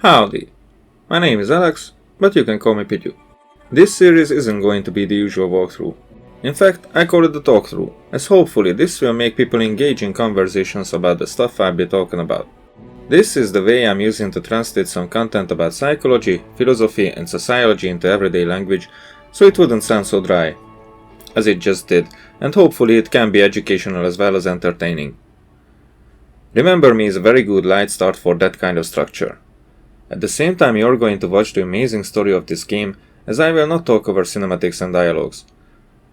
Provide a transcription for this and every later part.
Howdy, my name is Alex, but you can call me Pidgeot. This series isn't going to be the usual walkthrough. In fact, I call it the talkthrough, as hopefully this will make people engage in conversations about the stuff I'll be talking about. This is the way I'm using to translate some content about psychology, philosophy and sociology into everyday language, so it wouldn't sound so dry, as it just did, and hopefully it can be educational as well as entertaining. Remember Me is a very good light start for that kind of structure. At the same time, you're going to watch the amazing story of this game, as I will not talk over cinematics and dialogues.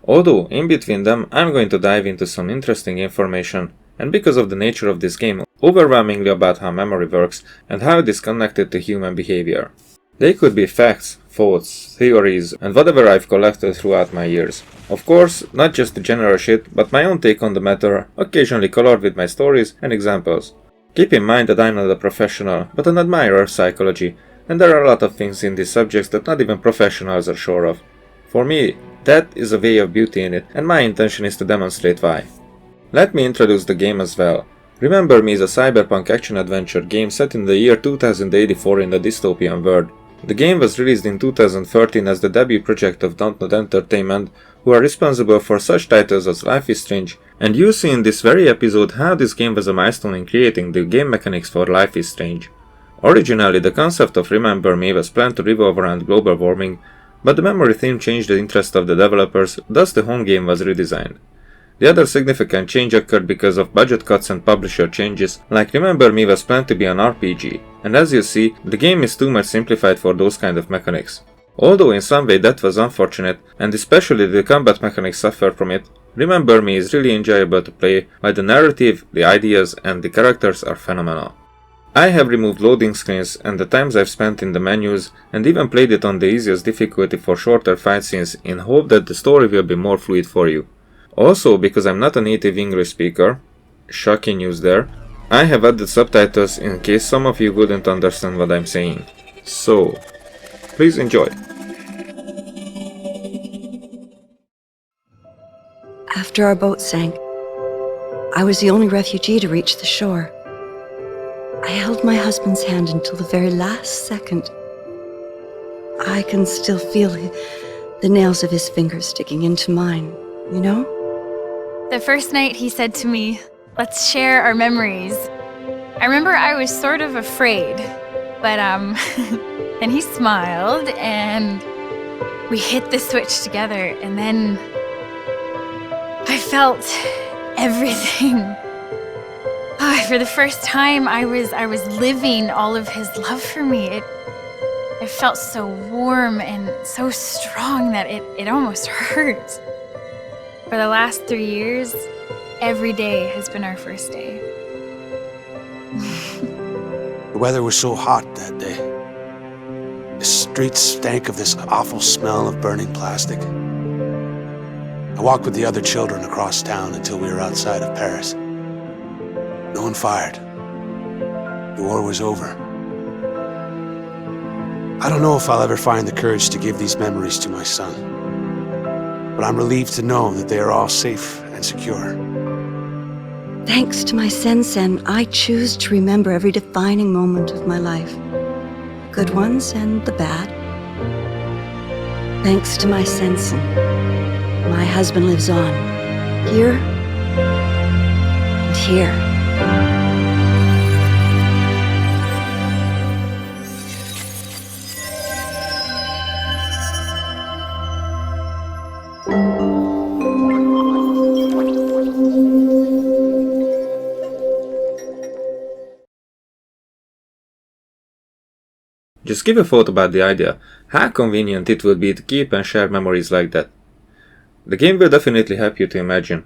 Although, in between them, I'm going to dive into some interesting information, and because of the nature of this game, overwhelmingly about how memory works and how it is connected to human behavior. They could be facts, thoughts, theories, and whatever I've collected throughout my years. Of course, not just the general shit, but my own take on the matter, occasionally colored with my stories and examples. Keep in mind that I'm not a professional, but an admirer of psychology, and there are a lot of things in these subjects that not even professionals are sure of. For me, that is a way of beauty in it, and my intention is to demonstrate why. Let me introduce the game as well. Remember Me is a cyberpunk action-adventure game set in the year 2084 in a dystopian world. The game was released in 2013 as the debut project of Dontnod Entertainment, who are responsible for such titles as Life is Strange, and you see in this very episode how this game was a milestone in creating the game mechanics for Life is Strange. Originally, the concept of Remember Me was planned to revolve around global warming, but the memory theme changed the interest of the developers, thus the home game was redesigned. The other significant change occurred because of budget cuts and publisher changes, like Remember Me was planned to be an RPG, and as you see, the game is too much simplified for those kind of mechanics. Although in some way that was unfortunate, and especially the combat mechanics suffered from it, Remember Me is really enjoyable to play, while the narrative, the ideas and the characters are phenomenal. I have removed loading screens and the times I've spent in the menus, and even played it on the easiest difficulty for shorter fight scenes in hope that the story will be more fluid for you. Also, because I'm not a native English speaker, shocking news there, I have added subtitles in case some of you wouldn't understand what I'm saying. So, please enjoy. After our boat sank, I was the only refugee to reach the shore. I held my husband's hand until the very last second. I can still feel the nails of his fingers sticking into mine, you know? The first night he said to me, "Let's share our memories." I remember I was sort of afraid, but and he smiled and we hit the switch together, and then I felt everything. For the first time I was living all of his love for me. It felt so warm and so strong that it almost hurt. For the last 3 years, every day has been our first day. The weather was so hot that day. The streets stank of this awful smell of burning plastic. I walked with the other children across town until we were outside of Paris. No one fired. The war was over. I don't know if I'll ever find the courage to give these memories to my son, but I'm relieved to know that they are all safe and secure. Thanks to my Sensen, I choose to remember every defining moment of my life. Good ones and the bad. Thanks to my Sensen, my husband lives on. Here and here. Just give a thought about the idea, how convenient it would be to keep and share memories like that. The game will definitely help you to imagine.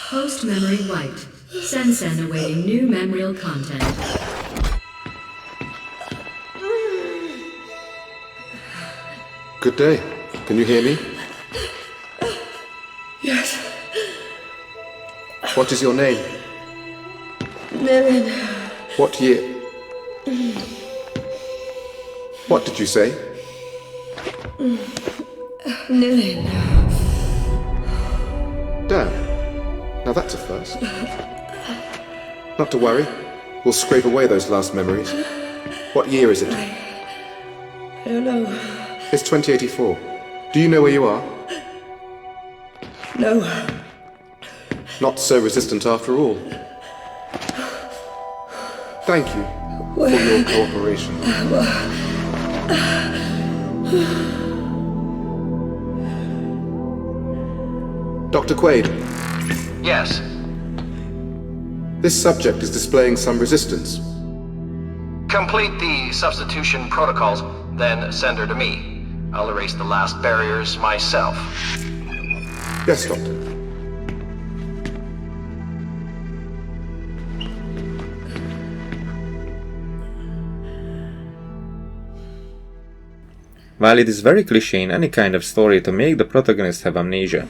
Post-memory wiped. Sensen awaiting new memorial content. Good day. Can you hear me? Yes. What is your name? Nilin. What year? What did you say? Nilin. Damn. Now that's a first. Not to worry. We'll scrape away those last memories. What year is it? I don't know. It's 2084. Do you know where you are? No. Not so resistant after all. Thank you for your cooperation. Dr. Quaid, Yes. this subject is displaying some resistance. Complete the substitution protocols, then send her to me. I'll erase the last barriers myself. Yes, Doctor. While it is very cliché in any kind of story to make the protagonist have amnesia,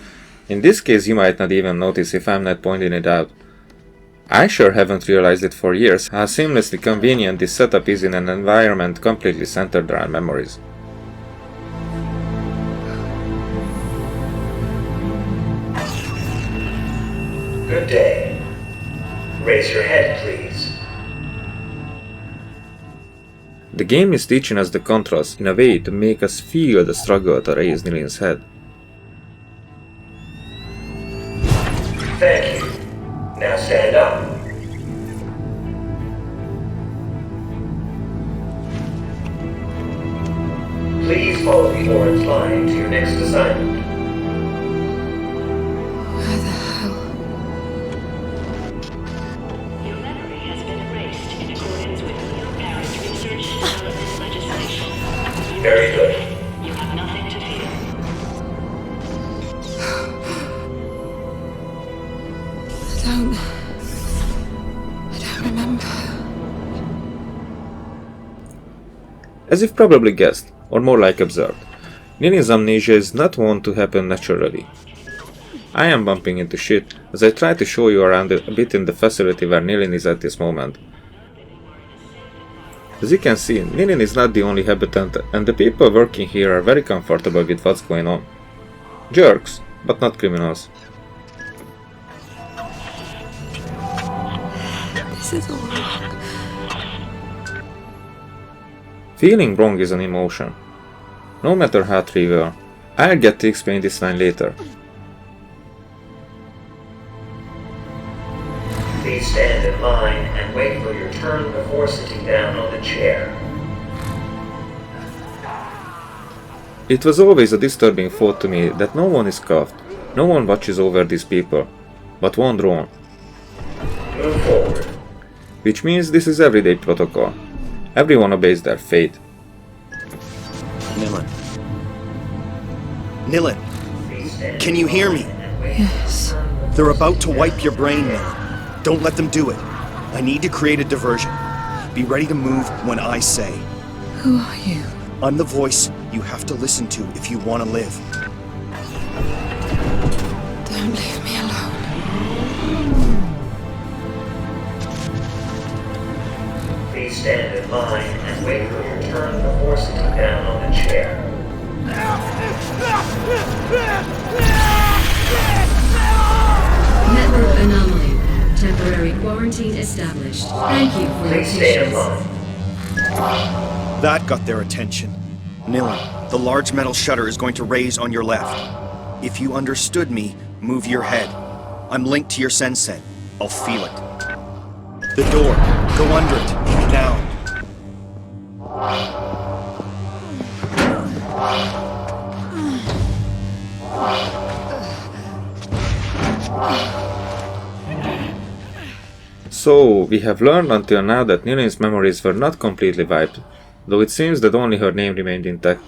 in this case you might not even notice if I'm not pointing it out. I sure haven't realized it for years how seamlessly convenient this setup is in an environment completely centered around memories. Good day. Raise your head, please. The game is teaching us the contrast in a way to make us feel the struggle to raise Nilin's head. Thank you. Now stand up. Please follow the orange line to your next assignment. Where the hell? Your memory has been erased in accordance with Leo Paris research and development legislation. Very good. You have nothing to fear. I don't remember. As you've probably guessed, or more like observed, Nilin's amnesia is not one to happen naturally. I am bumping into shit as I try to show you around a bit in the facility where Nilin is at this moment. As you can see, Nilin is not the only habitant, and the people working here are very comfortable with what's going on. Jerks, but not criminals. This is all wrong. Feeling wrong is an emotion. No matter how trivial. I'll get to explain this line later. Please stand in line and wait for your turn before sitting down on the chair. It was always a disturbing thought to me that no one is cuffed, no one watches over these people, but one drone. Move forward. Which means this is everyday protocol. Everyone obeys their fate. Nilin. Nilin, Please stand can you hear me? and wait Yes. They're about to wipe your brain, Nilin. Don't let them do it. I need to create a diversion. Be ready to move when I say. Who are you? I'm the voice you have to listen to if you want to live. Don't leave me alone. Please stand in line and wait for your turn before sitting down on the chair. Network anomaly. Temporary quarantine established. Thank you for your Please stay in patience. line. That got their attention. Nilin, the large metal shutter is going to raise on your left. If you understood me, move your head. I'm linked to your sensen. I'll feel it. The door. Go under it. Now. So, we have learned until now that Nilin's memories were not completely wiped, though it seems that only her name remained intact.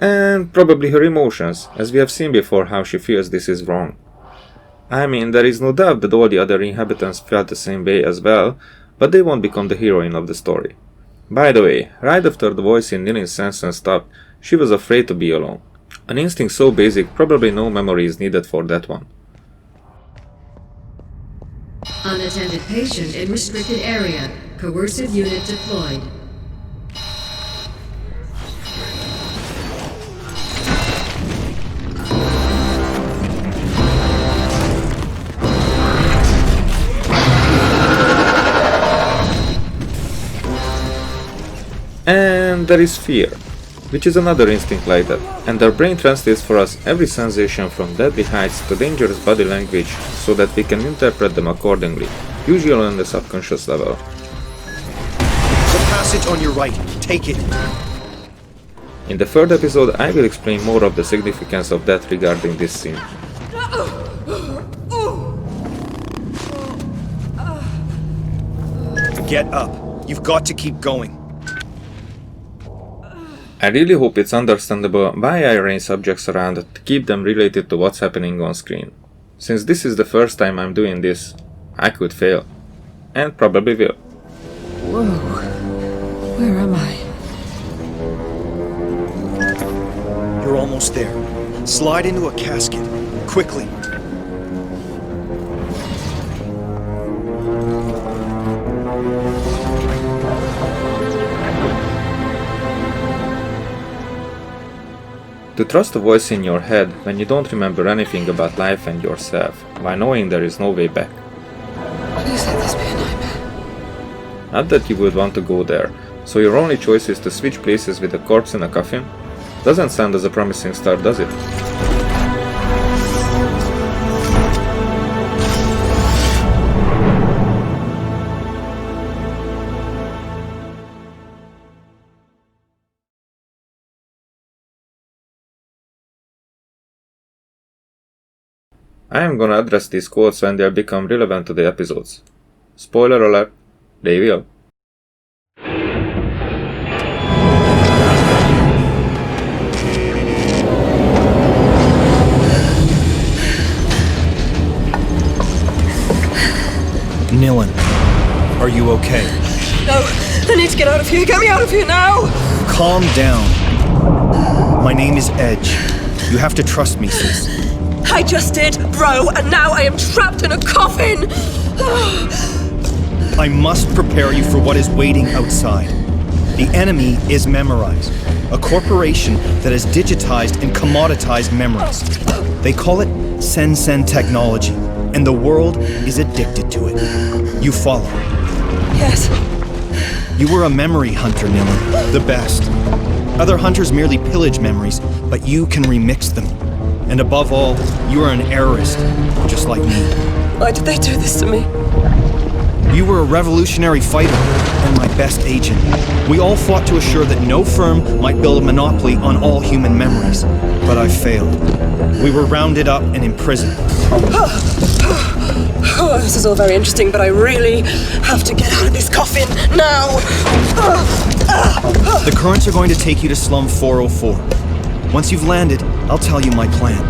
And probably her emotions, as we have seen before how she feels this is wrong. I mean, there is no doubt that all the other inhabitants felt the same way as well, but they won't become the heroine of the story. By the way, right after the voice in Nilin's sense stopped, She was afraid to be alone. An instinct so basic, probably no memory is needed for that one. Unattended patient in restricted area. Coercive unit deployed. And there is fear, which is another instinct like that, and our brain translates for us every sensation from deadly heights to dangerous body language so that we can interpret them accordingly, usually on the subconscious level. The passage on your right. Take it. In the third episode, I will explain more of the significance of that regarding this scene. Get up. You've got to keep going. I really hope it's understandable why I arrange subjects around to keep them related to what's happening on screen. Since this is the first time I'm doing this, I could fail. And probably will. Whoa. Where am I? You're almost there. Slide into a casket. Quickly. To trust a voice in your head when you don't remember anything about life and yourself, while knowing there is no way back. Please let this be a nightmare. Not that you would want to go there, so your only choice is to switch places with a corpse in a coffin? Doesn't sound as a promising start, does it? I am gonna address these quotes when they'll become relevant to the episodes. Spoiler alert, they will. Nilin, are you okay? No, I need to get out of here. Get me out of here now! Calm down. My name is Edge. You have to trust me, sis. I just did, bro, and now I am trapped in a coffin! I must prepare you for what is waiting outside. The enemy is Memorize, a corporation that has digitized and commoditized memories. They call it Sen technology, and the world is addicted to it. You follow? Yes. You were a memory hunter, Nilin, the best. Other hunters merely pillage memories, but you can remix them. And above all, you are an errorist, just like me. Why did they do this to me? You were a revolutionary fighter, and my best agent. We all fought to assure that no firm might build a monopoly on all human memories. But I failed. We were rounded up and imprisoned. Oh, this is all very interesting, but I really have to get out of this coffin now! The currents are going to take you to Slum 404. Once you've landed, I'll tell you my plan.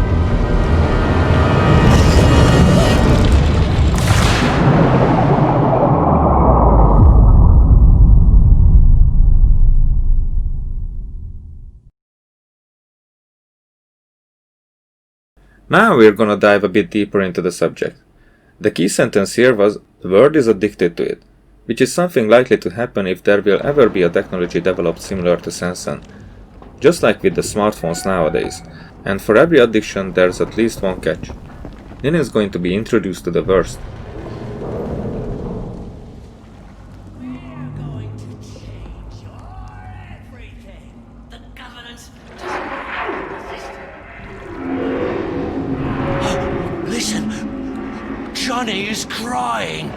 Now we're gonna dive a bit deeper into the subject. The key sentence here was, "The world is addicted to it," which is something likely to happen if there will ever be a technology developed similar to Sensen. Just like with the smartphones nowadays, and for every addiction there's at least one catch. Nilin is going to be introduced to the worst. Listen, Johnny is crying.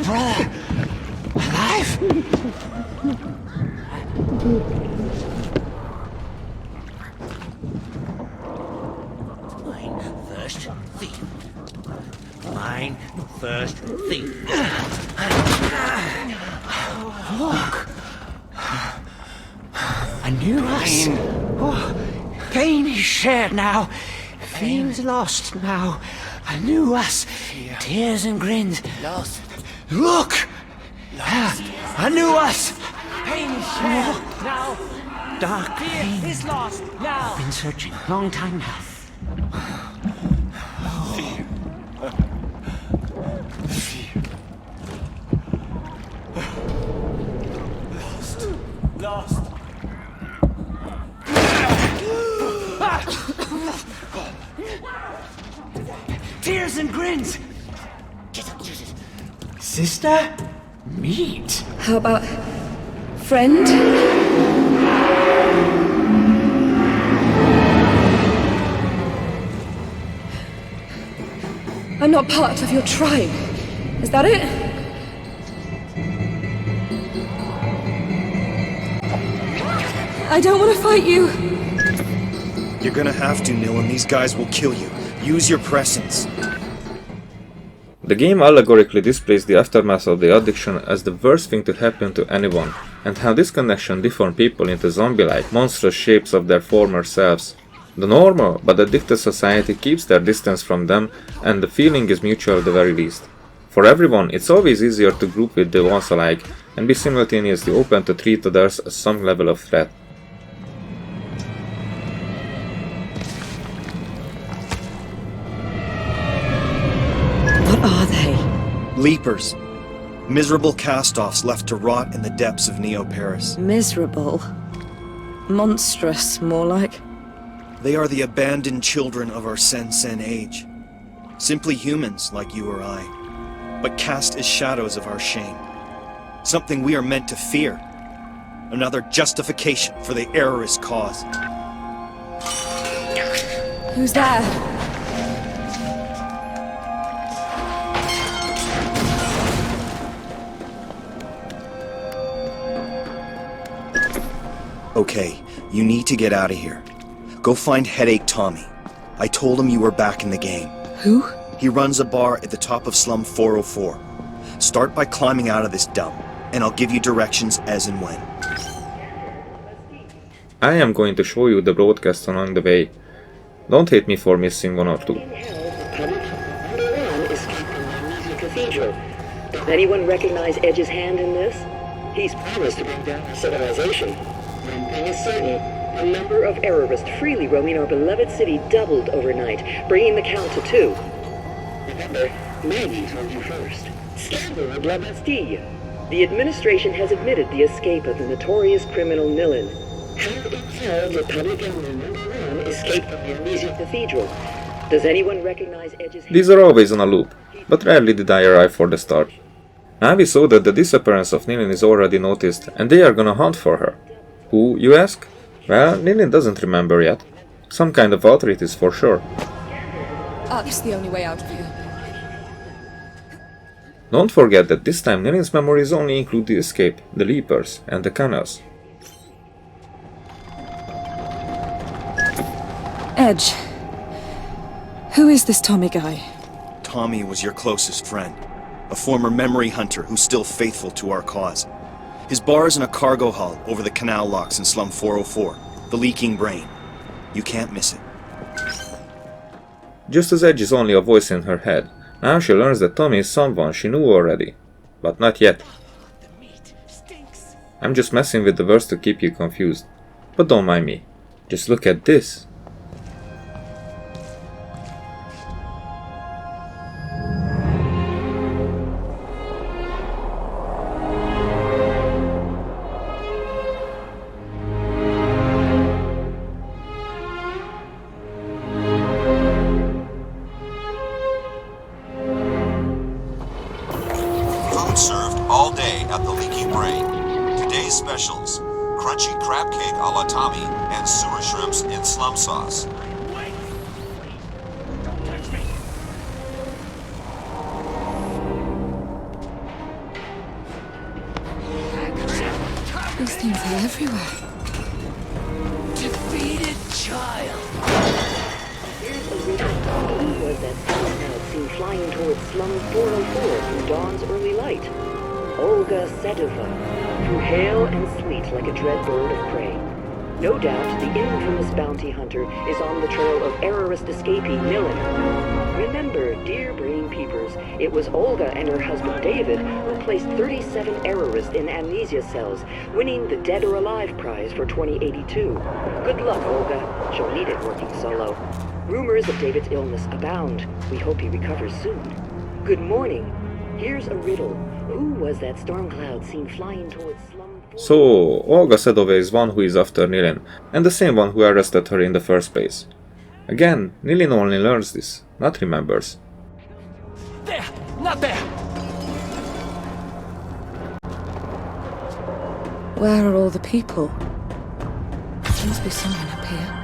Brother, alive? Mine first thief. mine first thing. Look. I knew us. Pain is shared now. Fear is lost now. I knew us. Tears and grins. Lost. Look. Lost. I knew us. Pain is shared now. Dark pain is lost now. Been searching a long time now. Fear. Fear. Lost. Tears and grins. Sister? Meet. How about friend? I'm not part of your tribe. Is that it? I don't want to fight you. You're gonna have to, Nilin. These guys will kill you. Use your presence. The game allegorically displays the aftermath of the addiction as the worst thing to happen to anyone, and how this connection deforms people into zombie-like, monstrous shapes of their former selves. The normal but addicted society keeps their distance from them, and the feeling is mutual at the very least. For everyone, it's always easier to group with the ones alike, and be simultaneously open to treat others as some level of threat. What are they? Leapers. Miserable cast-offs left to rot in the depths of Neo-Paris. Miserable. Monstrous, more like. They are the abandoned children of our Sen-Sen age. Simply humans like you or I, but cast as shadows of our shame. Something we are meant to fear. Another justification for the errorist cause. Who's there? Okay, you need to get out of here. Go find Headache Tommy. I told him you were back in the game. Who? He runs a bar at the top of Slum 404. Start by climbing out of this dump, and I'll give you directions as and when. I am going to show you the broadcast along the way. Don't hate me for missing one or two. Cathedral. Does anyone recognize Edge's hand in this? He's promised to bring down our civilization. One thing is certain. The number of errorists freely roaming our beloved city doubled overnight, bringing the count to 2. Remember, Maggie told you first. Scandal of La Bastille. The administration has admitted the escape of the notorious criminal Nilin. How in hell did public enemy #1 escape from the Amnesia Cathedral? Does anyone recognize Edge's... These are always on a loop, but rarely did I arrive for the start. Now we saw that the disappearance of Nilin is already noticed, and they are gonna hunt for her. Who, you ask? Well, Nilin doesn't remember yet. Some kind of authorities for sure. Up's the only way out of here. Don't forget that this time Nilin's memories only include the escape, the Leapers, and the canals. Edge. Who is this Tommy guy? Tommy was your closest friend. A former memory hunter who's still faithful to our cause. His bar is in a cargo hull over the canal locks in Slum 404, the Leaking Brain. You can't miss it. Just as Edge is only a voice in her head, now she learns that Tommy is someone she knew already. But not yet. I'm just messing with the verse to keep you confused. But don't mind me. Just look at this. Served all day at the Leaky Brain. Today's specials: crunchy crab cake a la Tommy and sewer shrimps in slum sauce. These things are everywhere. Defeated child. Here's a recent photo was that now seen flying towards slum 404 through dawn's early light. Olga Sedova, through hail and sleet like a dread bird of prey. No doubt the infamous bounty hunter is on the trail of errorist escapee Nilin. Remember, dear brain peepers, it was Olga and her husband David who placed 37 errorists in amnesia cells, winning the Dead or Alive prize for 2082. Good luck, Olga. She'll need it working solo. Rumors of David's illness abound. We hope he recovers soon. Good morning. Here's a riddle. Who was that storm cloud seen flying towards slum 4? So, Olga Sedova is one who is after Nilin, and the same one who arrested her in the first place. Again, Nilin only learns this, not remembers. There! Not there! Where are all the people? There must be someone up here.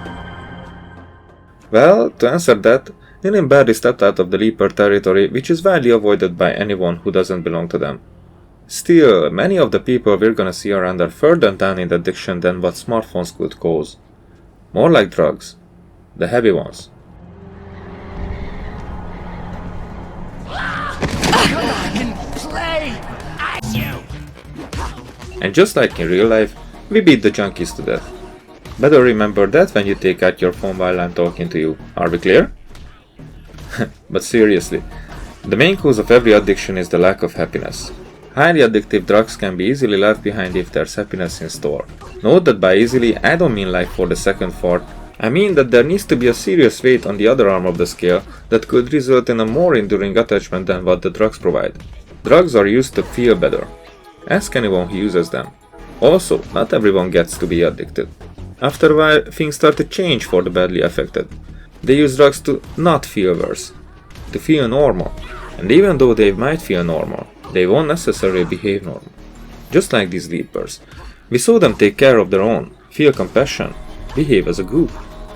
Well, to answer that, Nilin barely stepped out of the Leaper territory, which is widely avoided by anyone who doesn't belong to them. Still, many of the people we're gonna see are under further down in addiction than what smartphones could cause. More like drugs. The heavy ones. And just like in real life, we beat the junkies to death. Better remember that when you take out your phone while I'm talking to you. Are we clear? But seriously, the main cause of every addiction is the lack of happiness. Highly addictive drugs can be easily left behind if there's happiness in store. Note that by easily, I don't mean like for the second thought. I mean that there needs to be a serious weight on the other arm of the scale that could result in a more enduring attachment than what the drugs provide. Drugs are used to feel better. Ask anyone who uses them. Also, not everyone gets to be addicted. After a while, things start to change for the badly affected. They use drugs to not feel worse, to feel normal. And even though they might feel normal, they won't necessarily behave normal. Just like these Leapers. We saw them take care of their own, feel compassion, behave as a group.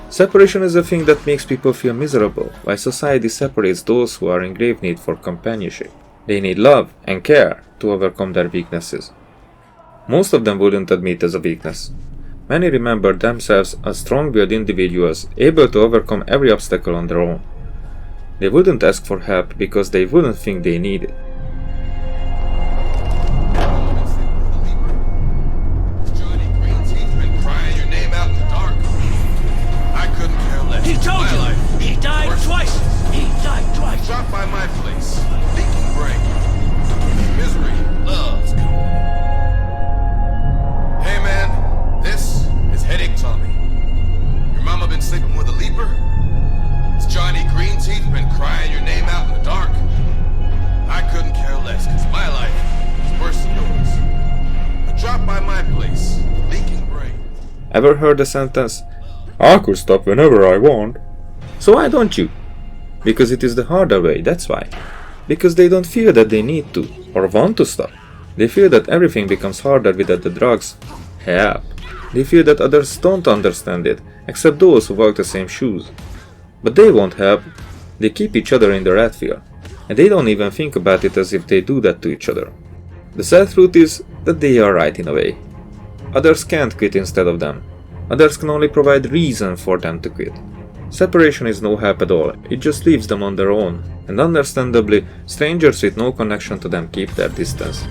Separation is a thing that makes people feel miserable, while society separates those who are in grave need for companionship. They need love and care to overcome their weaknesses. Most of them wouldn't admit as a weakness. Many remember themselves as strong-willed individuals able to overcome every obstacle on their own. They wouldn't ask for help because they wouldn't think they need it. He told you! He died twice! He died twice! Drop by my place. Leaking brain. Misery loves company. Hey man, this is Headache Tommy. Your mama been sleeping with a Leaper? Has Johnny Greenteeth been crying your name out in the dark? I couldn't care less, cause my life is worse than yours. But drop by my place. Leaking brain. Ever heard the sentence, I could stop whenever I want? So why don't you? Because it is the harder way, that's why. Because they don't feel that they need to, or want to stop. They feel that everything becomes harder without the drugs. Help. They feel that others don't understand it, except those who walk the same shoes. But they won't help. They keep each other in the rat fear. And they don't even think about it as if they do that to each other. The sad truth is that they are right in a way. Others can't quit instead of them. Others can only provide reason for them to quit. Separation is no help at all, it just leaves them on their own, and understandably, strangers with no connection to them keep their distance.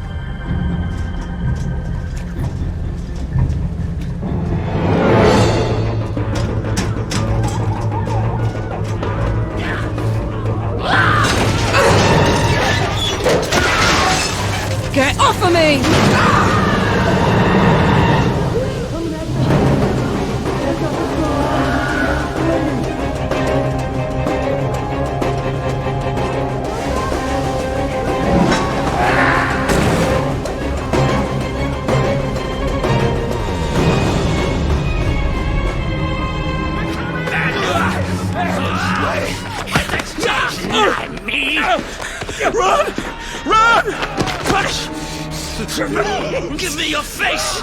Get off of me! Run! Run! Push! Give me your face!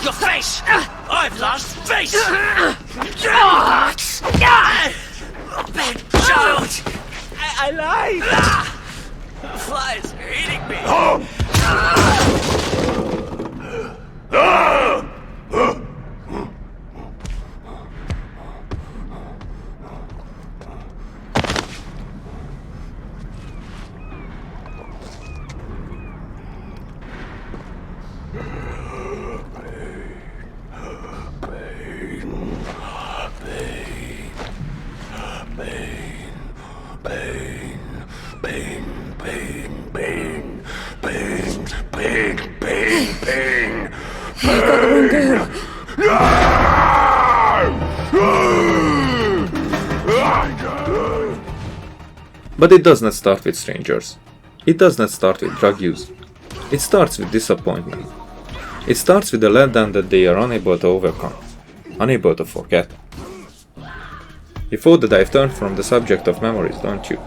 Your face! I've lost face! Bad child! I lied! The flies are eating me! Ping, ping, ping. You got the wrong girl. But it does not start with strangers. It does not start with drug use. It starts with disappointment. It starts with the letdown that they are unable to overcome, unable to forget. You thought that I've turned from the subject of memories, don't you?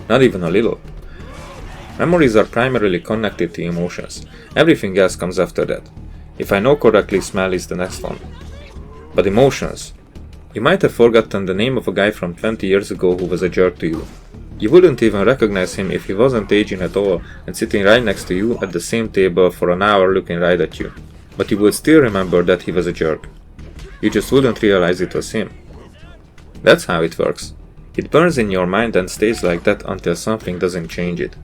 Not even a little. Memories are primarily connected to emotions. Everything else comes after that. If I know correctly, smell is the next one. But emotions. You might have forgotten the name of a guy from 20 years ago who was a jerk to you. You wouldn't even recognize him if he wasn't aging at all and sitting right next to you at the same table for an hour looking right at you. But you would still remember that he was a jerk. You just wouldn't realize it was him. That's how it works. It burns in your mind and stays like that until something doesn't change it.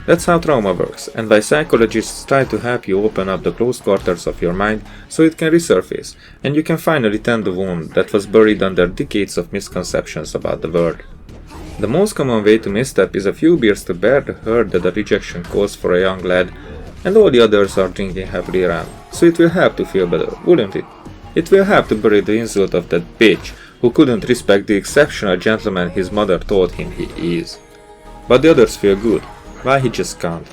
That's how trauma works, and why psychologists try to help you open up the closed quarters of your mind so it can resurface, and you can finally tend the wound that was buried under decades of misconceptions about the world. The most common way to misstep is a few beers to bear the hurt that the rejection caused for a young lad, and all the others are drinking heavily around, so it will help to feel better, wouldn't it? It will help to bury the insult of that bitch who couldn't respect the exceptional gentleman his mother told him he is. But the others feel good, while he just can't.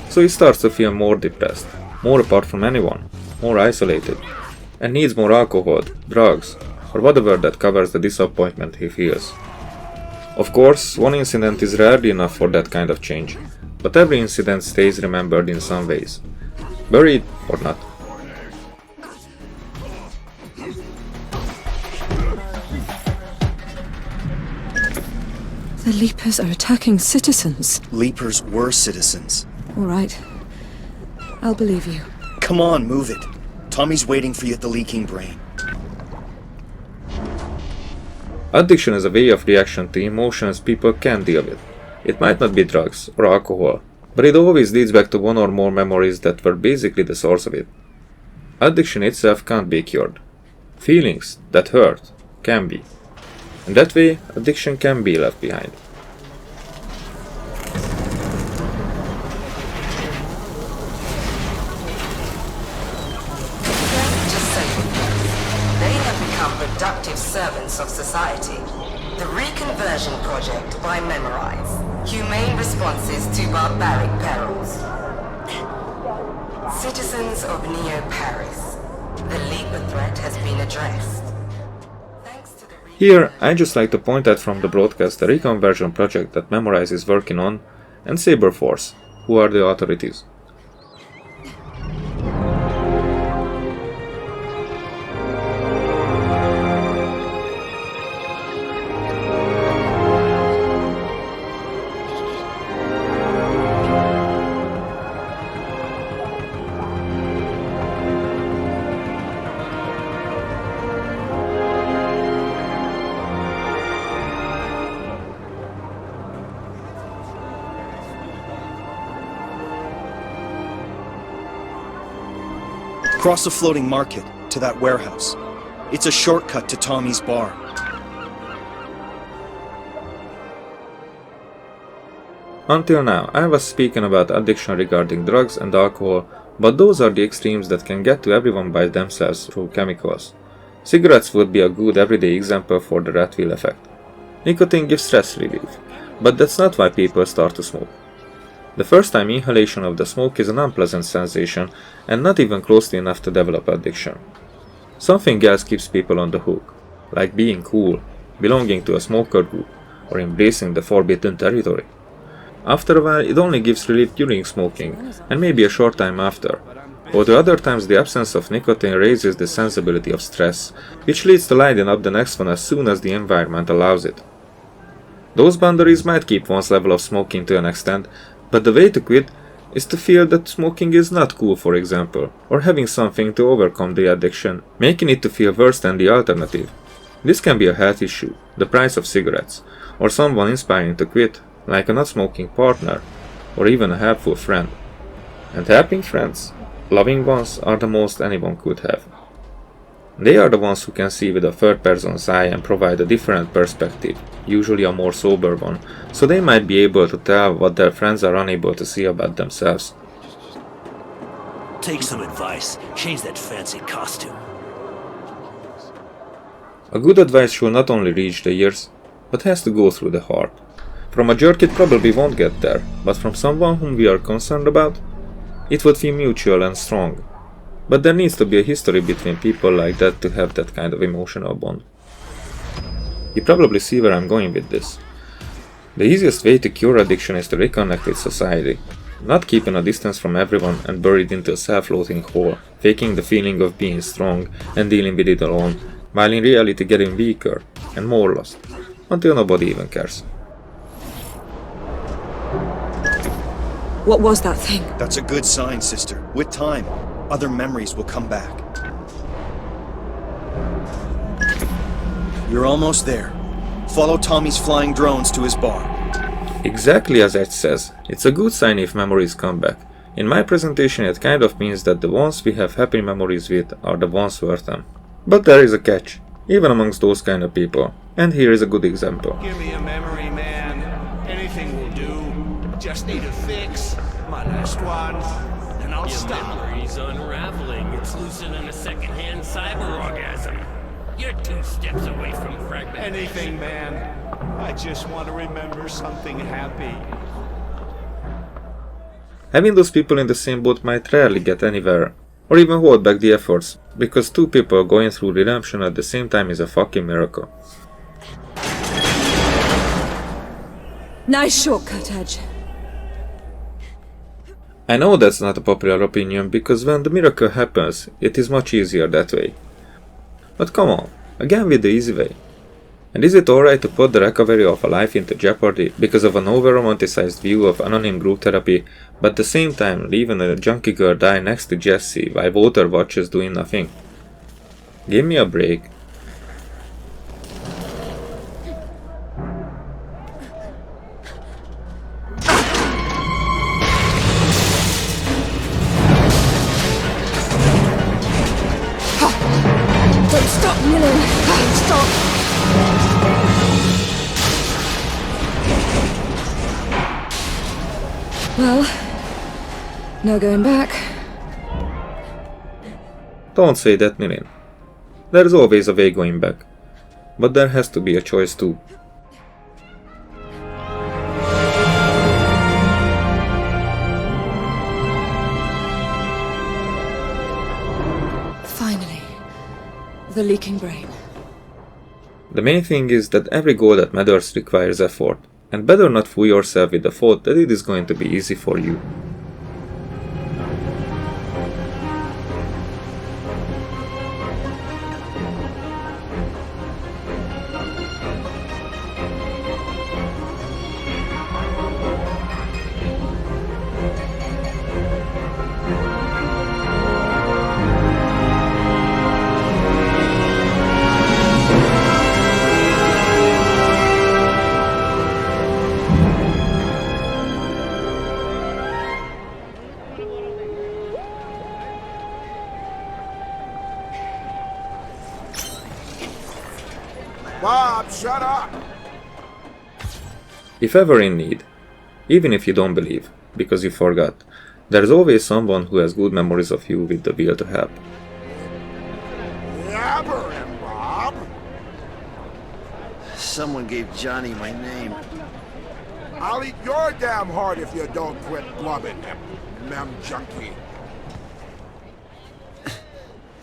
So he starts to feel more depressed, more apart from anyone, more isolated, and needs more alcohol, drugs, or whatever that covers the disappointment he feels. Of course, one incident is rarely enough for that kind of change, but every incident stays remembered in some ways, buried or not. The Leapers are attacking citizens. Leapers were citizens. All right. I'll believe you. Come on, move it. Tommy's waiting for you at the Leaking Brain. Addiction is a way of reaction to emotions people can't deal with. It might not be drugs or alcohol, but it always leads back to one or more memories that were basically the source of it. Addiction itself can't be cured. Feelings that hurt can be. And that way, addiction can be left behind. They have become productive servants of society. The Reconversion Project by Memorize. Humane responses to barbaric perils. Citizens of Neo-Paris. The Leaper threat has been addressed. Here, I just like to point out from the broadcast the Reconversion Project that Memorize is working on, and Saber Force, who are the authorities. Cross the floating market to that warehouse. It's a shortcut to Tommy's bar. Until now, I was speaking about addiction regarding drugs and alcohol, but those are the extremes that can get to everyone by themselves through chemicals. Cigarettes would be a good everyday example for the rat wheel effect. Nicotine gives stress relief, but that's not why people start to smoke. The first time inhalation of the smoke is an unpleasant sensation and not even closely enough to develop addiction. Something else keeps people on the hook, like being cool, belonging to a smoker group, or embracing the forbidden territory. After a while, it only gives relief during smoking, and maybe a short time after. Although other times the absence of nicotine raises the sensibility of stress, which leads to lighting up the next one as soon as the environment allows it. Those boundaries might keep one's level of smoking to an extent, but the way to quit is to feel that smoking is not cool, for example, or having something to overcome the addiction, making it to feel worse than the alternative. This can be a health issue, the price of cigarettes, or someone inspiring to quit, like a not-smoking partner, or even a helpful friend. And helping friends, loving ones, are the most anyone could have. They are the ones who can see with a third person's eye and provide a different perspective, usually a more sober one, so they might be able to tell what their friends are unable to see about themselves. take some advice. Change that fancy costume. A good advice should not only reach the ears, but has to go through the heart. From a jerk it probably won't get there, but from someone whom we are concerned about, it would feel mutual and strong. But there needs to be a history between people like that to have that kind of emotional bond. You probably see where I'm going with this. The easiest way to cure addiction is to reconnect with society, not keeping a distance from everyone and buried into a self-loathing hole, faking the feeling of being strong and dealing with it alone, while in reality getting weaker and more lost, until nobody even cares. What was that thing? That's a good sign, sister. With time, other memories will come back. You're almost there. Follow Tommy's flying drones to his bar. Exactly as Edge says, it's a good sign if memories come back. In my presentation it kind of means that the ones we have happy memories with are the ones worth them. But there is a catch, even amongst those kind of people. And here is a good example. Give me a memory, man. Anything will do. Just need a fix. My last one. And I'll stop. Your memory's unraveling. It's looser than a second-hand cyber orgasm. You're 2 steps away from fragment. Anything, man. I just want to remember something happy. Having those people in the same boat might rarely get anywhere, or even hold back the efforts, because 2 people going through redemption at the same time is a fucking miracle. Nice shortcut, Edge. I know that's not a popular opinion, because when the miracle happens, it is much easier that way. But come on, again with the easy way. And is it alright to put the recovery of a life into jeopardy because of an over-romanticized view of anonymous group therapy, but at the same time leaving a junkie girl die next to Jesse while Walter watches doing nothing? Give me a break. Don't stop, Nilin! Stop! Well, no going back. Don't say that, Nilin. There's always a way going back. But there has to be a choice too. Finally. The leaking brain. The main thing is that every goal that matters requires effort, and better not fool yourself with the thought that it is going to be easy for you. Bob, shut up! If ever in need, even if you don't believe, because you forgot, there's always someone who has good memories of you with the will to help. Yabber him, Bob! Someone gave Johnny my name. I'll eat your damn heart if you don't quit blubbing, mem junkie.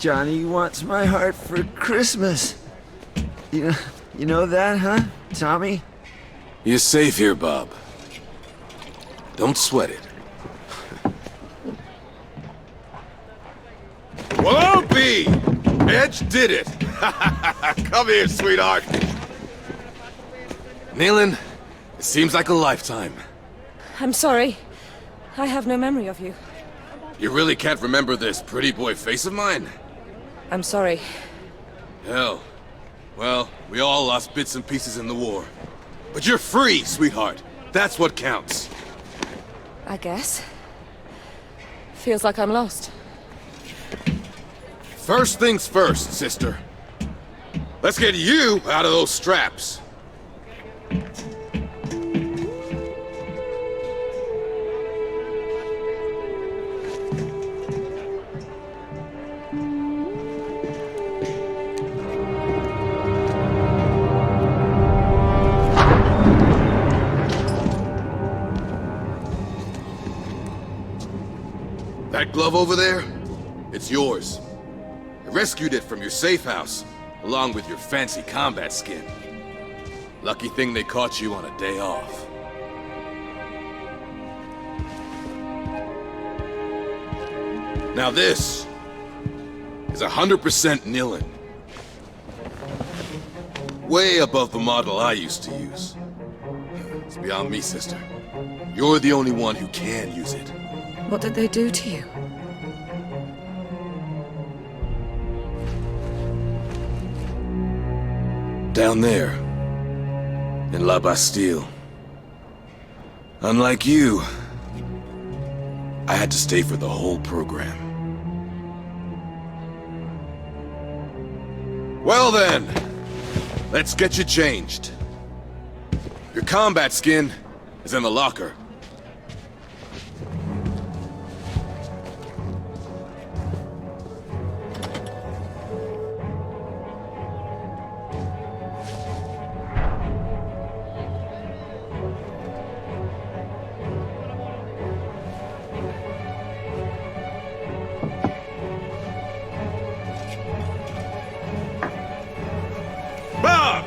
Johnny wants my heart for Christmas. You know that, huh, Tommy? You're safe here, Bob. Don't sweat it. Well, I'll be! Edge did it! Come here, sweetheart! Nilin, it seems like a lifetime. I'm sorry. I have no memory of you. You really can't remember this pretty boy face of mine? I'm sorry. Hell. Well, we all lost bits and pieces in the war. But you're free, sweetheart. That's what counts. I guess. Feels like I'm lost. First things first, sister. Let's get you out of those straps. That glove over there? It's yours. I rescued it from your safe house, along with your fancy combat skin. Lucky thing they caught you on a day off. Now this is 100% Nilin. Way above the model I used to use. It's beyond me, sister. You're the only one who can use it. What did they do to you? Down there, in La Bastille. Unlike you, I had to stay for the whole program. Well then, let's get you changed. Your combat skin is in the locker. Bob!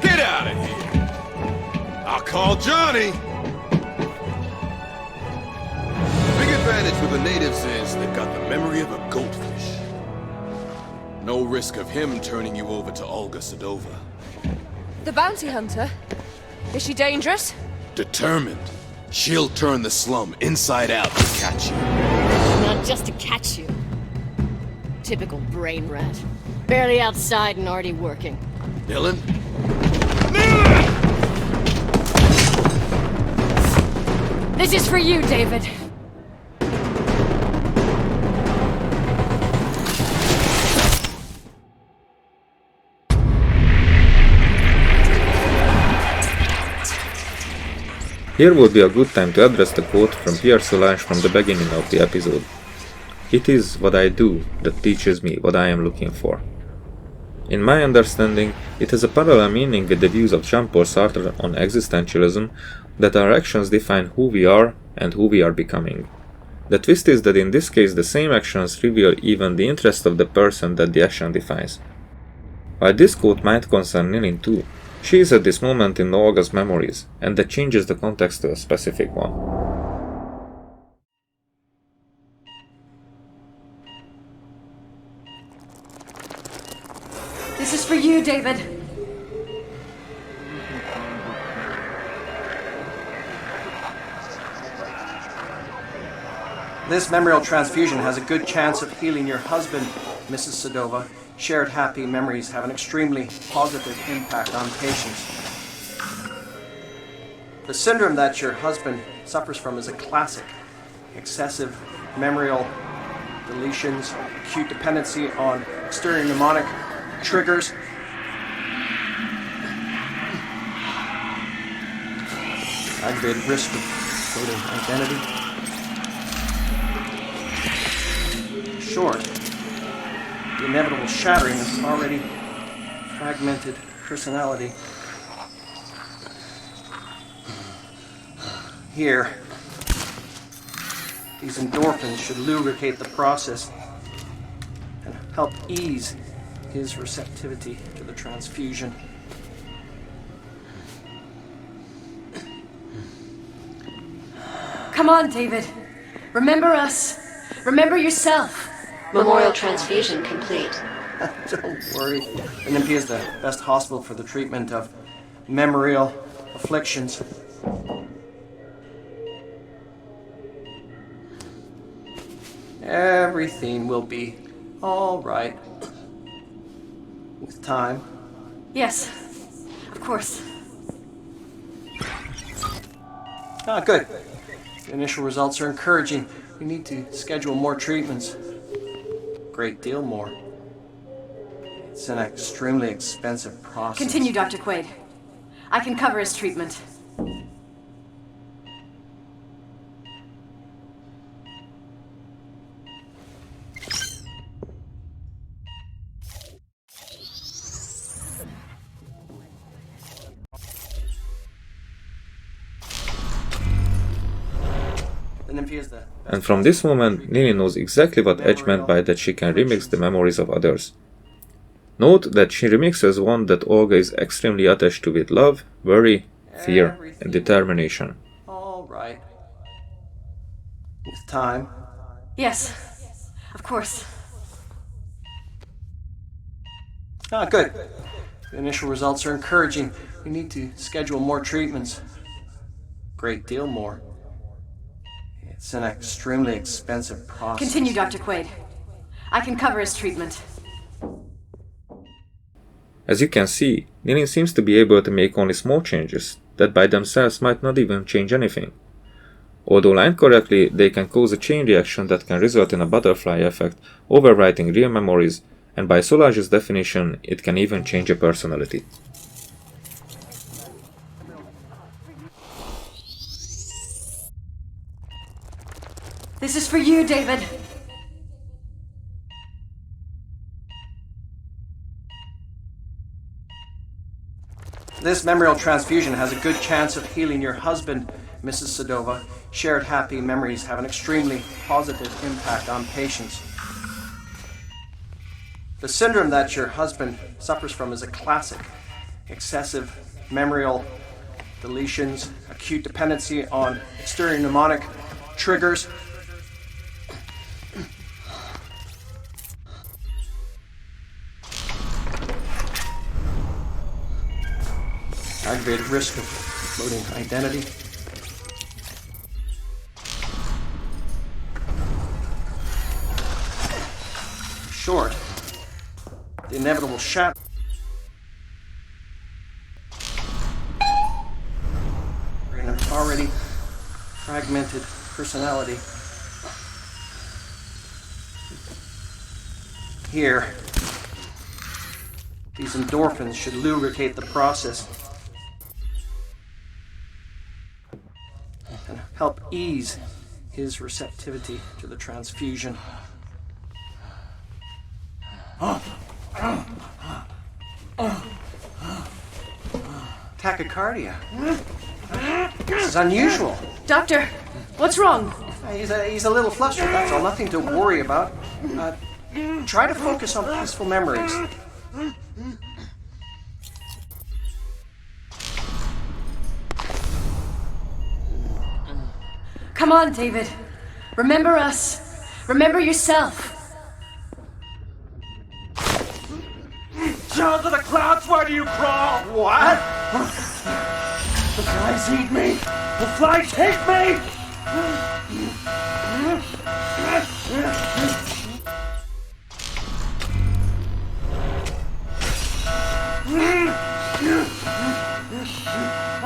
Get out of here! I'll call Johnny! Big advantage with the natives is they've got the memory of a goldfish. No risk of him turning you over to Olga Sedova. The bounty hunter? Is she dangerous? Determined. She'll turn the slum inside out to catch you. Not just to catch you. Typical brain rat. Barely outside and already working. Dylan? This is for you, David. Here would be a good time to address the quote from Pierre Solange from the beginning of the episode. It is what I do that teaches me what I am looking for. In my understanding, it has a parallel meaning with the views of Jean-Paul Sartre on existentialism, that our actions define who we are and who we are becoming. The twist is that in this case the same actions reveal even the interest of the person that the action defines. While this quote might concern Nilin too, she is at this moment in Olga's memories, and that changes the context to a specific one. This is for you, David. This memorial transfusion has a good chance of healing your husband, Mrs. Sedova. Shared happy memories have an extremely positive impact on patients. The syndrome that your husband suffers from is a classic. Excessive memorial deletions, acute dependency on exterior mnemonic triggers, aggravated risk of floating identity. Short, the inevitable shattering of already fragmented personality. Here, these endorphins should lubricate the process and help ease his receptivity to the transfusion. Come on, David. Remember us. Remember yourself. Memorial transfusion complete. Don't worry. NMP is the best hospital for the treatment of memorial afflictions. Everything will be all right. With time. Yes, of course. Ah, good. The initial results are encouraging. We need to schedule more treatments. Great deal more. It's an extremely expensive process. Continue, Dr. Quaid. I can cover his treatment. The Nymphy is the... And from this moment, Nilin knows exactly what Edge meant by that she can remix the memories of others. Note that she remixes one that Olga is extremely attached to with love, worry, fear, and determination. All right. With time. Yes, of course. Ah, good. The initial results are encouraging. We need to schedule more treatments. Great deal more. It's an extremely expensive process. Continue, Dr. Quaid. I can cover his treatment. As you can see, Nilin seems to be able to make only small changes that by themselves might not even change anything. Although lined correctly, they can cause a chain reaction that can result in a butterfly effect, overwriting real memories, and by Solage's definition, it can even change a personality. This is for you, David. This memorial transfusion has a good chance of healing your husband, Mrs. Sedova. Shared happy memories have an extremely positive impact on patients. The syndrome that your husband suffers from is a classic. Excessive memorial deletions, acute dependency on exterior mnemonic triggers. Aggravated risk of floating identity. Short. The inevitable shat. In an already fragmented personality. Here. These endorphins should lubricate the process. And help ease his receptivity to the transfusion. Tachycardia. This is unusual. Doctor, what's wrong? He's a little flustered, that's all. Nothing to worry about. Try to focus on peaceful memories. Come on, David. Remember us. Remember yourself. Down to the clouds, where do you crawl? What? The flies eat me! The flies hate me!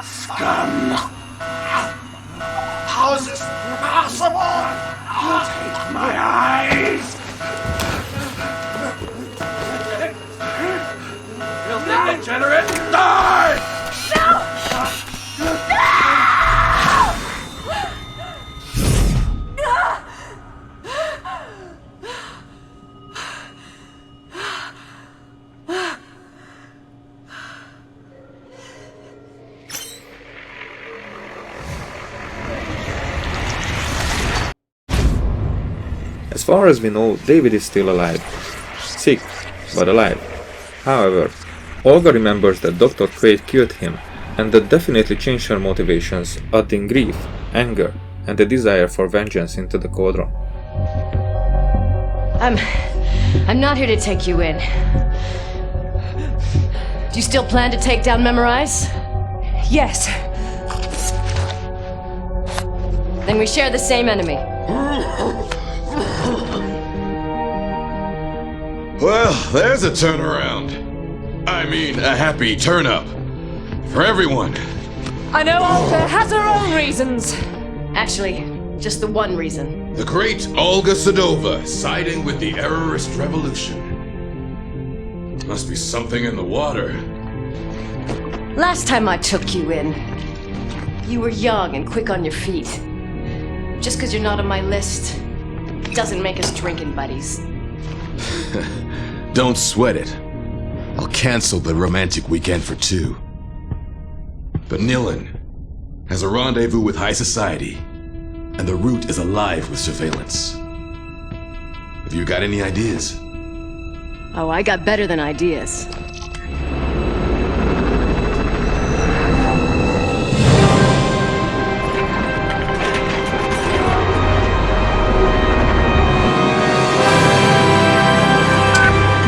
Scum! How is this possible? Take my eyes! Filthy degenerate! Die! As far as we know, David is still alive. Sick, but alive. However, Olga remembers that Dr. Quaid killed him, and that definitely changed her motivations, adding grief, anger, and a desire for vengeance into the cauldron. I'm not here to take you in. Do you still plan to take down Memorize? Yes. Then we share the same enemy. Well, there's a turnaround. I mean, a happy turn-up. For everyone. I know Olga has her own reasons. Actually, just the one reason. The great Olga Sedova siding with the Errorist Revolution. Must be something in the water. Last time I took you in, you were young and quick on your feet. Just because you're not on my list doesn't make us drinking buddies. Don't sweat it. I'll cancel the romantic weekend for two. But Nilin has a rendezvous with high society. and the route is alive with surveillance. Have you got any ideas? Oh, I got better than ideas.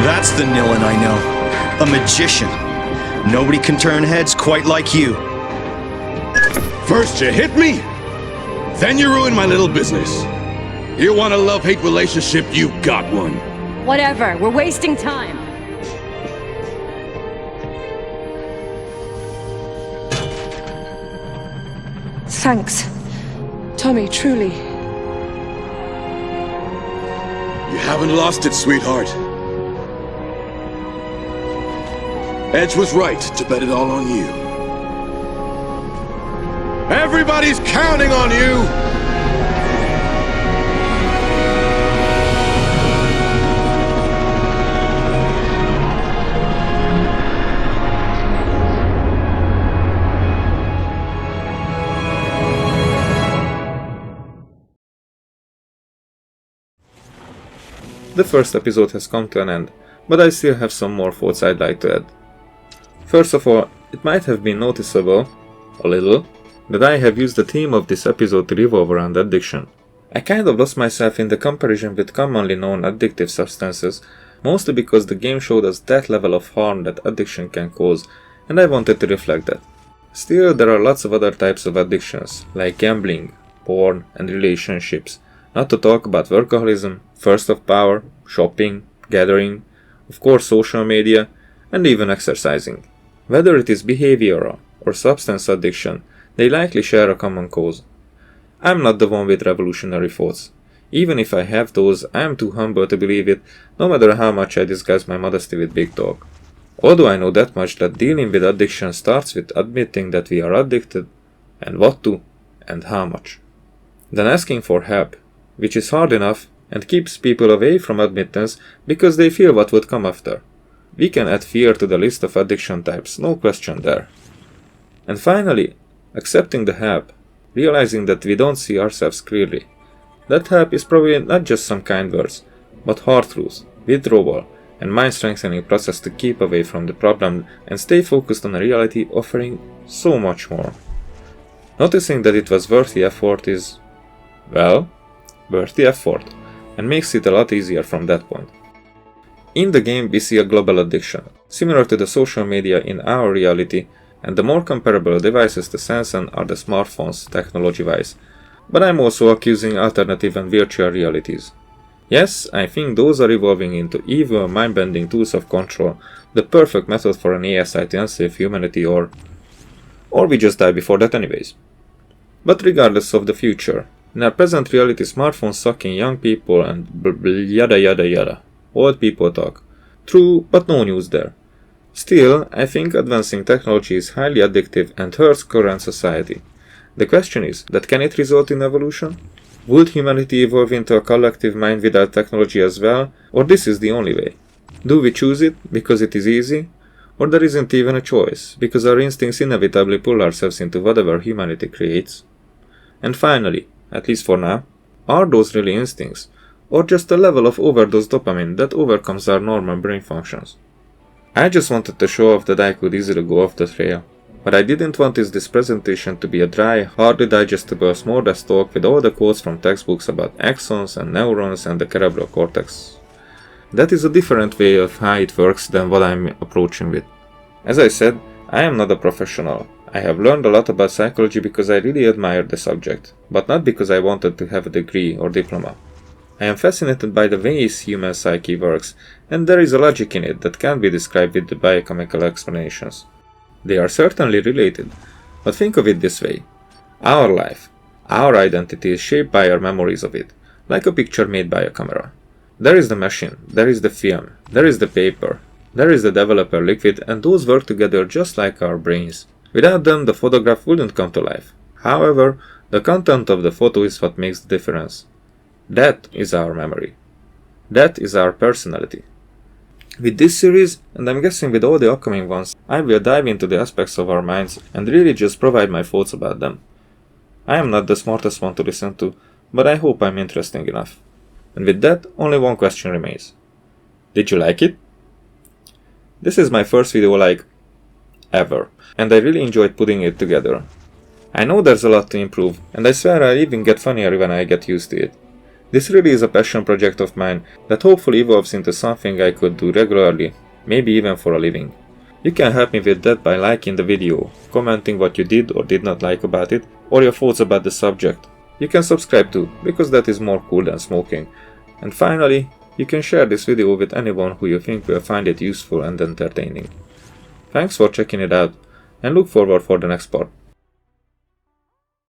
That's the Nilin I know. A magician. Nobody can turn heads quite like you. First you hit me, then you ruin my little business. You want a love-hate relationship, you got one. Whatever, we're wasting time. Thanks. Tommy, truly. You haven't lost it, sweetheart. Edge was right to bet it all on you. Everybody's counting on you! The first episode has come to an end, but I still have some more thoughts I'd like to add. First of all, it might have been noticeable, a little, that I have used the theme of this episode to revolve around addiction. I kind of lost myself in the comparison with commonly known addictive substances, mostly because the game showed us that level of harm that addiction can cause, and I wanted to reflect that. Still, there are lots of other types of addictions, like gambling, porn, and relationships, not to talk about workaholism, thirst of power, shopping, gathering, of course social media, and even exercising. Whether it is behavioral or substance addiction, they likely share a common cause. I'm not the one with revolutionary thoughts. Even if I have those, I am too humble to believe it, no matter how much I disguise my modesty with big talk. Although I know that much, that dealing with addiction starts with admitting that we are addicted, and what to, and how much. Then asking for help, which is hard enough and keeps people away from admittance because they fear what would come after. We can add fear to the list of addiction types, no question there. And finally, accepting the help, realizing that we don't see ourselves clearly. That help is probably not just some kind words, but hard truths, withdrawal, and mind-strengthening process to keep away from the problem and stay focused on a reality offering so much more. Noticing that it was worth the effort is, well, worth the effort, and makes it a lot easier from that point. In the game we see a global addiction, similar to the social media in our reality, and the more comparable devices to sense are the smartphones technology-wise, but I'm also accusing alternative and virtual realities. Yes, I think those are evolving into evil, mind-bending tools of control, the perfect method for an ASI to enslave humanity, or we just die before that anyways. But regardless of the future, in our present reality, smartphones sucking young people and yada yada yada. Old people talk. True, but no news there. Still, I think advancing technology is highly addictive and hurts current society. The question is, that can it result in evolution? Would humanity evolve into a collective mind without technology as well, or this is the only way? Do we choose it because it is easy? Or there isn't even a choice, because our instincts inevitably pull ourselves into whatever humanity creates? And finally, at least for now, are those really instincts, or just a level of overdose dopamine that overcomes our normal brain functions? I just wanted to show off that I could easily go off the trail, but I didn't want this presentation to be a dry, hardly digestible smorgasbord talk with all the quotes from textbooks about axons and neurons and the cerebral cortex. That is a different way of how it works than what I'm approaching with. As I said, I am not a professional. I have learned a lot about psychology because I really admired the subject, but not because I wanted to have a degree or diploma. I am fascinated by the ways human psyche works, and there is a logic in it that can't be described with the biochemical explanations. They are certainly related, but think of it this way. Our life, our identity is shaped by our memories of it, like a picture made by a camera. There is the machine, there is the film, there is the paper, there is the developer liquid, and those work together just like our brains. Without them, the photograph wouldn't come to life. However, the content of the photo is what makes the difference. That is our memory. That is our personality. With this series, and I'm guessing with all the upcoming ones, I will dive into the aspects of our minds and really just provide my thoughts about them. I am not the smartest one to listen to, but I hope I'm interesting enough. And with that, only one question remains. Did you like it? This is my first video like ever, and I really enjoyed putting it together. I know there's a lot to improve, and I swear I'll even get funnier when I get used to it. This really is a passion project of mine that hopefully evolves into something I could do regularly, maybe even for a living. You can help me with that by liking the video, commenting what you did or did not like about it, or your thoughts about the subject. You can subscribe too, because that is more cool than smoking. And finally, you can share this video with anyone who you think will find it useful and entertaining. Thanks for checking it out, and look forward for the next part.